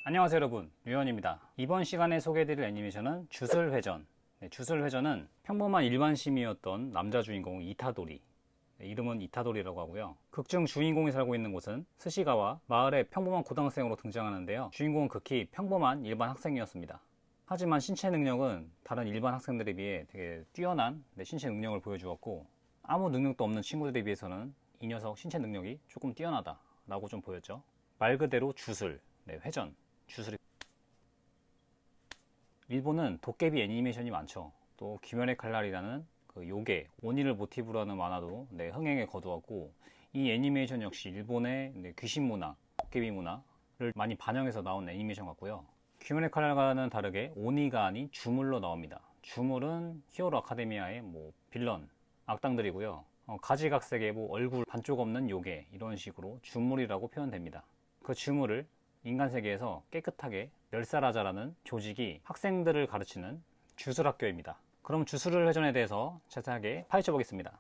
안녕하세요 여러분, 류현입니다. 이번 시간에 소개해드릴 애니메이션은 주술회전. 주술회전은 평범한 일반 시민이었던 남자 주인공 이타도리, 이름은 이타도리라고 하고요. 극중 주인공이 살고 있는 곳은 스시가와 마을의 평범한 고등학생으로 등장하는데요. 주인공은 극히 평범한 일반 학생이었습니다. 하지만 신체 능력은 다른 일반 학생들에 비해 되게 뛰어난 신체 능력을 보여주었고, 아무 능력도 없는 친구들에 비해서는 이 녀석 신체 능력이 조금 뛰어나다 라고 좀 보였죠. 말 그대로 주술, 회전, 주술이. 일본은 도깨비 애니메이션이 많죠. 또 귀멸의 칼날이라는 그 요괴, 오니를 모티브로 하는 만화도 흥행에 거두었고, 이 애니메이션 역시 일본의 귀신 문화, 도깨비 문화를 많이 반영해서 나온 애니메이션 같고요. 귀멸의 칼날과는 다르게 오니가 아닌 주물로 나옵니다. 주물은 히어로 아카데미아의 빌런, 악당들이고요. 가지각색의 얼굴 반쪽 없는 요괴, 이런 식으로 주물이라고 표현됩니다. 그 주물을 인간 세계에서 깨끗하게 멸살하자라는 조직이 학생들을 가르치는 주술학교입니다. 그럼 주술을 회전에 대해서 자세하게 파헤쳐 보겠습니다.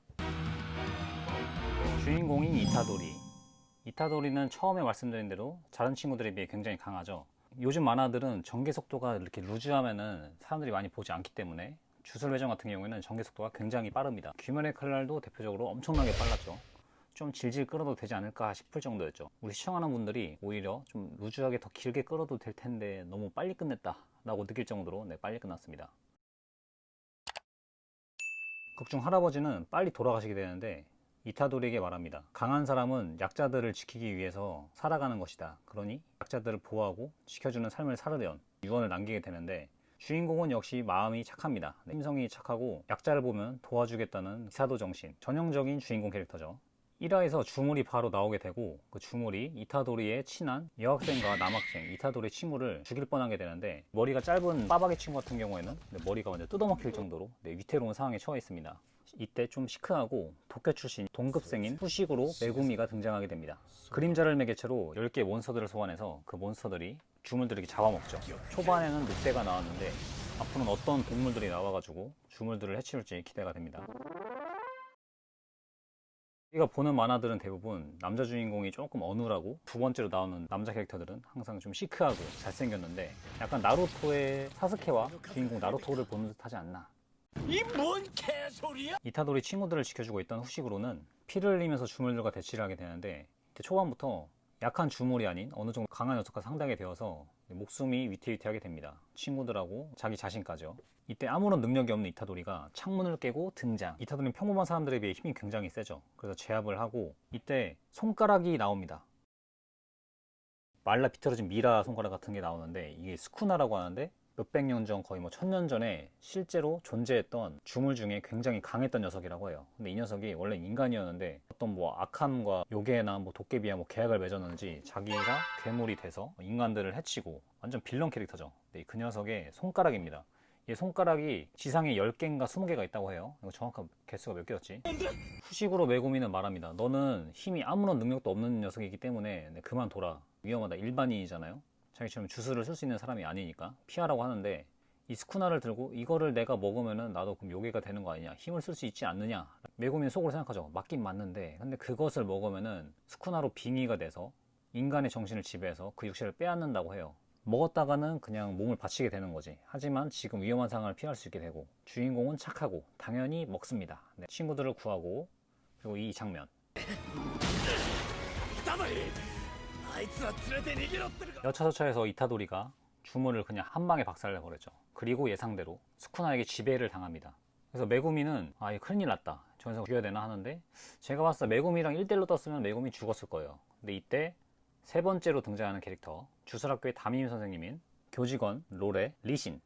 주인공인 이타도리. 이타도리는 처음에 말씀드린 대로 다른 친구들에 비해 굉장히 강하죠. 요즘 만화들은 전개 속도가 이렇게 루즈하면은 사람들이 많이 보지 않기 때문에 주술 회전 같은 경우에는 전개 속도가 굉장히 빠릅니다. 귀멸의 칼날도 대표적으로 엄청나게 빨랐죠. 좀 질질 끌어도 되지 않을까 싶을 정도였죠. 우리 시청하는 분들이 오히려 좀 루즈하게 더 길게 끌어도 될 텐데 너무 빨리 끝냈다 라고 느낄 정도로 빨리 끝났습니다. 극중 할아버지는 빨리 돌아가시게 되는데 이타도리에게 말합니다. 강한 사람은 약자들을 지키기 위해서 살아가는 것이다. 그러니 약자들을 보호하고 지켜주는 삶을 살으련 유언을 남기게 되는데, 주인공은 역시 마음이 착합니다. 심성이 착하고 약자를 보면 도와주겠다는 사도 정신, 전형적인 주인공 캐릭터죠. 1화에서 주물이 바로 나오게 되고, 그 주물이 이타도리의 친한 여학생과 남학생 이타도리 친구를 죽일 뻔하게 되는데, 머리가 짧은 빠박이 친구 같은 경우에는 머리가 완전 뜯어먹힐 정도로 위태로운 상황에 처해 있습니다. 이때 좀 시크하고 도쿄 출신 동급생인 후식으로 메구미가 등장하게 됩니다. 그림자를 매개체로 10개의 몬스터들을 소환해서 그 몬스터들이 주물들에게 잡아먹죠. 초반에는 늑대가 나왔는데 앞으로는 어떤 동물들이 나와가지고 주물들을 해치울지 기대가 됩니다. 우리가 보는 만화들은 대부분 남자 주인공이 조금 어눌하고, 두 번째로 나오는 남자 캐릭터들은 항상 좀 시크하고 잘생겼는데, 약간 나루토의 사스케와 주인공 나루토를 보는 듯 하지 않나. 이 뭔 개소리야? 이타도리 친구들을 지켜주고 있던 후식으로는 피를 흘리면서 주물들과 대치를 하게 되는데, 초반부터 약한 주물이 아닌 어느 정도 강한 녀석과 상대하게 되어서 목숨이 위태위태하게 됩니다. 친구들하고 자기 자신까지요. 이때 아무런 능력이 없는 이타도리가 창문을 깨고 등장. 이타도리는 평범한 사람들에 비해 힘이 굉장히 세죠. 그래서 제압을 하고, 이때 손가락이 나옵니다. 말라 비틀어진 미라 손가락 같은 게 나오는데, 이게 스쿠나라고 하는데 몇백 년 전, 거의 1000년 전에 실제로 존재했던 주물 중에 굉장히 강했던 녀석이라고 해요. 근데 이 녀석이 원래 인간이었는데 어떤 악함과 요괴나 도깨비와 계약을 맺었는지 자기가 괴물이 돼서 인간들을 해치고, 완전 빌런 캐릭터죠. 근데 그 녀석의 손가락입니다. 이 손가락이 지상에 10개인가 20개가 있다고 해요. 이거 정확한 개수가 몇 개였지? 후식으로 메구미는 말합니다. 너는 힘이 아무런 능력도 없는 녀석이기 때문에 그만둬라. 위험하다. 일반인이잖아요. 자기처럼 주술을 쓸 수 있는 사람이 아니니까 피하라고 하는데, 이 스쿠나를 들고 이거를 내가 먹으면은 나도 그럼 요괴가 되는 거 아니냐, 힘을 쓸 수 있지 않느냐. 메구미는 속으로 생각하죠. 맞긴 맞는데, 근데 그것을 먹으면은 스쿠나로 빙의가 돼서 인간의 정신을 지배해서 그 육체를 빼앗는다고 해요. 먹었다가는 그냥 몸을 바치게 되는 거지. 하지만 지금 위험한 상황을 피할 수 있게 되고, 주인공은 착하고 당연히 먹습니다. 친구들을 구하고, 그리고 이 장면, 여차저차해서 이타도리가 주물을 그냥 한 방에 박살내 버렸죠. 그리고 예상대로 스쿠나에게 지배를 당합니다. 그래서 메구미는 이거 큰일 났다, 저 녀석 죽여야 되나 하는데, 제가 봤을 때 메구미랑 1대1로 떴으면 메구미 죽었을 거예요. 근데 이때 세 번째로 등장하는 캐릭터, 주술학교의 담임 선생님인 교직원 롤의 리신,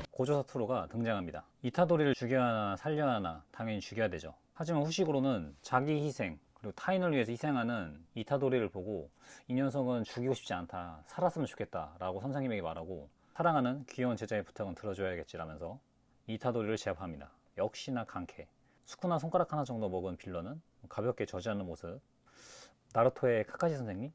고조 사토루가 등장합니다. 이타도리를 죽여야 하나 살려야 하나, 당연히 죽여야 되죠. 하지만 후식으로는 자기 희생 그리고 타인을 위해서 희생하는 이타도리를 보고, 이 녀석은 죽이고 싶지 않다, 살았으면 좋겠다 라고 선생님에게 말하고, 사랑하는 귀여운 제자의 부탁은 들어줘야겠지라면서 이타도리를 제압합니다. 역시나 강캐. 스쿠나 손가락 하나 정도 먹은 빌런은 가볍게 저지하는 모습. 나루토의 카카시 선생님?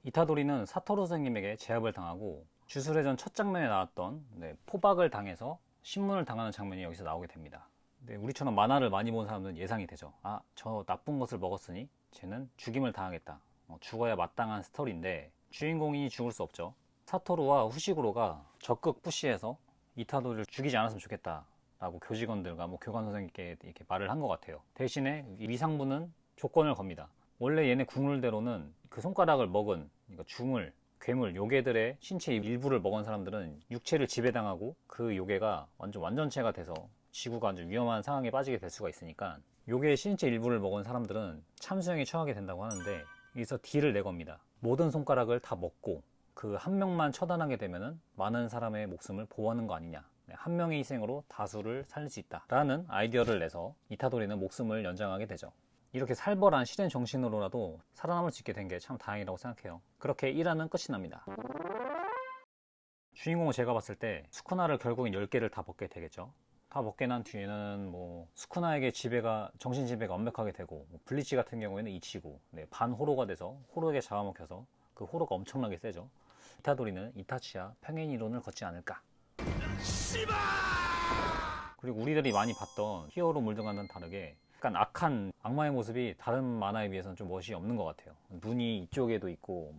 이타도리는 사토루 선생님에게 제압을 당하고, 주술회전 첫 장면에 나왔던 포박을 당해서 신문을 당하는 장면이 여기서 나오게 됩니다. 근데 우리처럼 만화를 많이 본 사람들은 예상이 되죠. 아, 저 나쁜 것을 먹었으니 쟤는 죽임을 당하겠다. 죽어야 마땅한 스토리인데 주인공이 죽을 수 없죠. 사토루와 후시구로가 적극 푸시해서 이타도를 죽이지 않았으면 좋겠다 라고 교직원들과 교관 선생님께 이렇게 말을 한 것 같아요. 대신에 위상부는 조건을 겁니다. 원래 얘네 국룰대로는 그 손가락을 먹은, 그러니까 중을, 괴물, 요괴들의 신체 일부를 먹은 사람들은 육체를 지배당하고 그 요괴가 완전체가 돼서 지구가 아주 위험한 상황에 빠지게 될 수가 있으니까 요괴의 신체 일부를 먹은 사람들은 참수형에 처하게 된다고 하는데, 여기서 딜을 내겁니다. 모든 손가락을 다 먹고 그 한 명만 처단하게 되면은 많은 사람의 목숨을 보호하는 거 아니냐, 한 명의 희생으로 다수를 살릴 수 있다 라는 아이디어를 내서 이타도리는 목숨을 연장하게 되죠. 이렇게 살벌한 실행 정신으로라도 살아남을 수 있게 된 게 참 다행이라고 생각해요. 그렇게 1화는 끝이 납니다. 주인공을 제가 봤을 때 스쿠나를 결국엔 10개를 다 벗게 되겠죠. 다 벗게 난 뒤에는 스쿠나에게 정신 지배가 완벽하게 되고, 블리치 같은 경우에는 이치고, 반호로가 돼서 호로에게 잡아먹혀서 그 호로가 엄청나게 세죠. 이타도리는 이타치야 평행 이론을 걷지 않을까. 그리고 우리들이 많이 봤던 히어로 물들과는 다르게 약간 악한 악마의 모습이 다른 만화에 비해서는 좀 멋이 없는 것 같아요. 눈이 이쪽에도 있고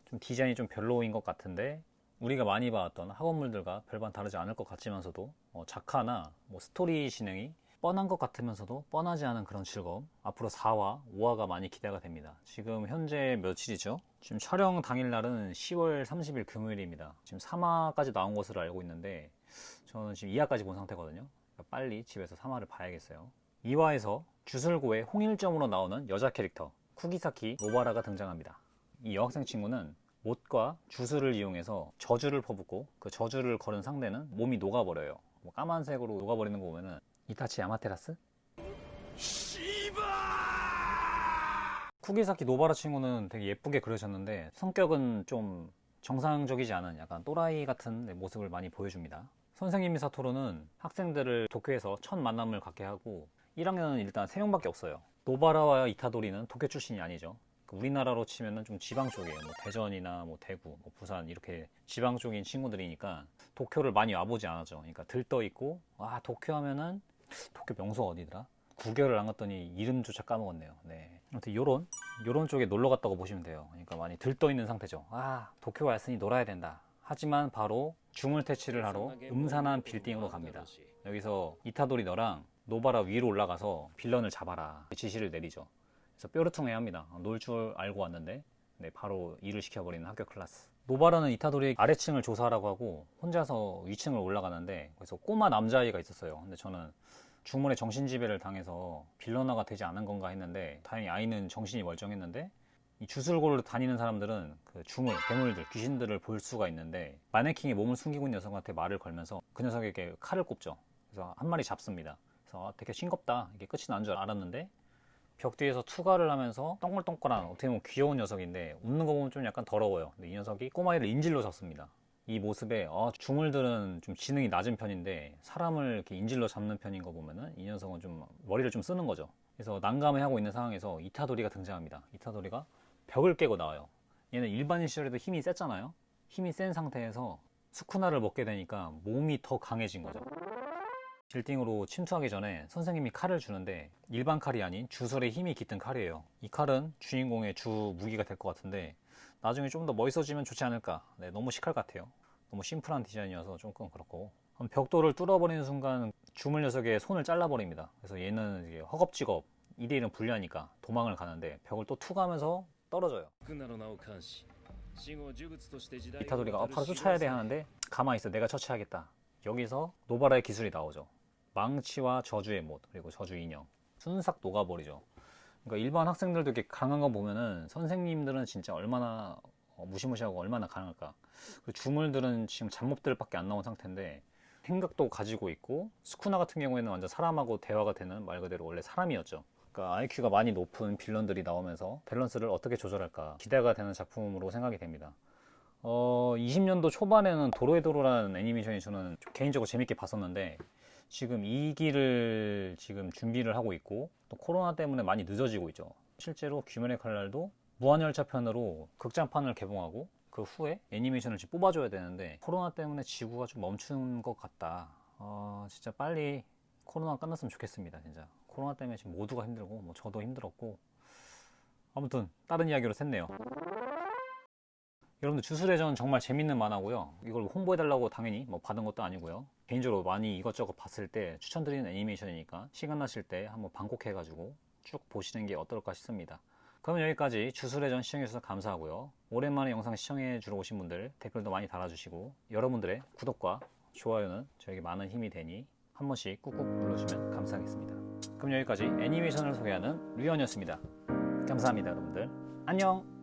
좀 디자인이 좀 별로인 것 같은데, 우리가 많이 봤던 학원물들과 별반 다르지 않을 것 같지만서도 작화나 스토리 진행이 뻔한 것 같으면서도 뻔하지 않은 그런 즐거움, 앞으로 4화, 5화가 많이 기대가 됩니다. 지금 현재 며칠이죠? 지금 촬영 당일날은 10월 30일 금요일입니다. 지금 3화까지 나온 것으로 알고 있는데 저는 지금 2화까지 본 상태거든요. 그러니까 빨리 집에서 3화를 봐야겠어요. 2화에서 주술고의 홍일점으로 나오는 여자 캐릭터 쿠기사키 노바라가 등장합니다. 이 여학생 친구는 못과 주술을 이용해서 저주를 퍼붓고 그 저주를 걸은 상대는 몸이 녹아버려요. 까만색으로 녹아버리는 거 보면은 이타치 야마테라스? 쿠기사키 노바라 친구는 되게 예쁘게 그려졌는데 성격은 좀 정상적이지 않은 약간 또라이 같은 모습을 많이 보여줍니다. 선생님이 사토루는 학생들을 도쿄에서 첫 만남을 갖게 하고 1학년은 일단 3명밖에 없어요. 노바라와 이타도리는 도쿄 출신이 아니죠. 우리나라로 치면은 좀 지방 쪽이에요. 대전이나 대구, 부산 이렇게 지방 쪽인 친구들이니까 도쿄를 많이 와보지 않았죠. 그러니까 들떠 있고, 와, 도쿄 하면은 도쿄 명소가 어디더라? 9개월을 안 갔더니 이름조차 까먹었네요. 네. 아무튼 요런 쪽에 놀러 갔다고 보시면 돼요. 그러니까 많이 들떠 있는 상태죠. 아, 도쿄 왔으니 놀아야 된다. 하지만 바로 주물 퇴치를 하러 음산한 빌딩으로 갑니다. 여기서 이타도리 너랑 노바라 위로 올라가서 빌런을 잡아라 지시를 내리죠. 그래서 뾰루퉁해합니다. 놀 줄 알고 왔는데 바로 일을 시켜버리는 합격 클래스. 노바라는 이타도리의 아래층을 조사하라고 하고 혼자서 위층을 올라가는데, 거기서 꼬마 남자아이가 있었어요. 근데 저는 주물의 정신지배를 당해서 빌런화가 되지 않은 건가 했는데, 다행히 아이는 정신이 멀쩡했는데, 이 주술고를 다니는 사람들은 그 주물, 괴물들, 귀신들을 볼 수가 있는데, 마네킹이 몸을 숨기고 있는 여성한테 말을 걸면서 그 녀석에게 칼을 꼽죠. 그래서 한 마리 잡습니다. 그래서 되게 싱겁다, 이게 끝이 난 줄 알았는데, 벽 뒤에서 투과를 하면서 동글동글한 어떻게 보면 귀여운 녀석인데 웃는 거 보면 좀 약간 더러워요. 근데 이 녀석이 꼬마이를 인질로 잡습니다. 이 모습에 주물들은 좀 지능이 낮은 편인데 사람을 이렇게 인질로 잡는 편인 거 보면은 이 녀석은 좀 머리를 좀 쓰는 거죠. 그래서 난감해하고 있는 상황에서 이타도리가 등장합니다. 이타도리가 벽을 깨고 나와요. 얘는 일반인 시절에도 힘이 셌잖아요. 힘이 센 상태에서 스쿠나를 먹게 되니까 몸이 더 강해진 거죠. 빌딩으로 침투하기 전에 선생님이 칼을 주는데 일반 칼이 아닌 주술의 힘이 깃든 칼이에요. 이 칼은 주인공의 주 무기가 될 것 같은데 나중에 좀 더 멋있어지면 좋지 않을까. 너무 시칼 같아요. 너무 심플한 디자인이어서 조금 그렇고, 벽돌을 뚫어버리는 순간 주물 녀석의 손을 잘라버립니다. 그래서 얘는 이제 허겁지겁 2대1은 불리하니까 도망을 가는데 벽을 또 투가하면서 떨어져요. 이타도리가 바로 쫓아야 돼 하는데 가만히 있어, 내가 처치하겠다. 여기서 노바라의 기술이 나오죠. 망치와 저주의 못, 그리고 저주 인형. 순삭 녹아버리죠. 그러니까 일반 학생들도 이렇게 강한 거 보면은 선생님들은 진짜 얼마나 무시무시하고 얼마나 강할까. 주물들은 지금 잡몹들밖에 안 나온 상태인데 생각도 가지고 있고, 스쿠나 같은 경우에는 완전 사람하고 대화가 되는 말 그대로 원래 사람이었죠. 그러니까 IQ가 많이 높은 빌런들이 나오면서 밸런스를 어떻게 조절할까 기대가 되는 작품으로 생각이 됩니다. 20년도 초반에는 도로에도로라는 애니메이션이 저는 개인적으로 재밌게 봤었는데 지금 2기를 지금 준비를 하고 있고 또 코로나 때문에 많이 늦어지고 있죠. 실제로 귀멸의 칼날도 무한열차 편으로 극장판을 개봉하고 그 후에 애니메이션을 지금 뽑아줘야 되는데 코로나 때문에 지구가 좀 멈춘 것 같다. 진짜 빨리 코로나 끝났으면 좋겠습니다. 진짜 코로나 때문에 지금 모두가 힘들고 뭐 저도 힘들었고, 아무튼 다른 이야기로 샜네요. 여러분들 주술회전 정말 재밌는 만화고요. 이걸 홍보해달라고 당연히 뭐 받은 것도 아니고요. 개인적으로 많이 이것저것 봤을 때 추천드리는 애니메이션이니까 시간 나실 때 한번 방콕해가지고 쭉 보시는 게 어떨까 싶습니다. 그러면 여기까지 주술회전 시청해주셔서 감사하고요. 오랜만에 영상 시청해주러 오신 분들 댓글도 많이 달아주시고, 여러분들의 구독과 좋아요는 저에게 많은 힘이 되니 한 번씩 꾹꾹 눌러주시면 감사하겠습니다. 그럼 여기까지 애니메이션을 소개하는 류현이었습니다. 감사합니다, 여러분들. 안녕!